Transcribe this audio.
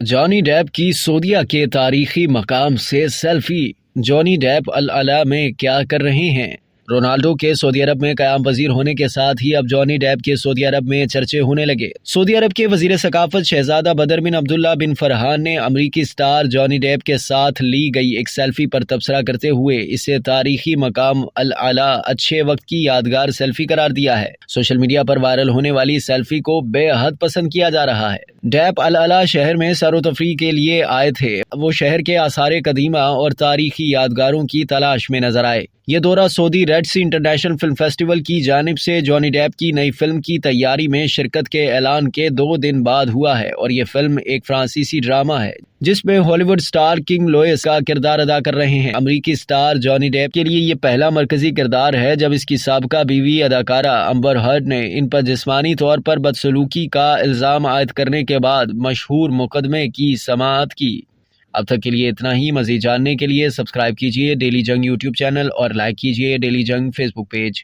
Johnny Depp की सऊदीया के तारीखी मकाम से सेल्फी। जॉनी डेप अल अला में क्या कर रहे हैं? रोनाल्डो के सऊदी अरब में क़याम पज़ीर होने के साथ ही अब जॉनी डेप के सऊदी अरब में चर्चे होने लगे। सऊदी अरब के वज़ीर सकाफत शहजादा बदर बिन अब्दुल्ला बिन फरहान ने अमरीकी स्टार जॉनी डेप के साथ ली गई एक सेल्फी पर तबसरा करते हुए इसे तारीखी मकाम अल अला अच्छे वक्त की यादगार सेल्फी करार दिया है। सोशल मीडिया पर वायरल होने वाली सेल्फी को बेहद पसंद किया जा रहा है। डेप अल अला शहर में सैर तफरीह के लिए आए थे। वो शहर के आसार कदीमा और तारीखी यादगारों की तलाश में नजर आए। ये दौरा सऊदी रेड सी इंटरनेशनल फिल्म फेस्टिवल की जानिब से जॉनी डेप की नई फिल्म की तैयारी में शिरकत के ऐलान के 2 दिन बाद हुआ है और ये फिल्म एक फ्रांसीसी ड्रामा है जिसमें हॉलीवुड स्टार किंग लोइस का किरदार अदा कर रहे हैं। अमरीकी स्टार जॉनी डेप के लिए ये पहला मरकजी किरदार है जब इसकी साबका बीवी अदाकारा अम्बर हर्ड ने इन पर जिस्मानी तौर पर बदसलूकी का इल्जाम आयद करने के बाद मशहूर मुकदमे की समाअत की। अब तक के लिए इतना ही। मज़ीद जानने के लिए सब्सक्राइब कीजिए डेली जंग यूट्यूब चैनल और लाइक कीजिए डेली जंग फेसबुक पेज।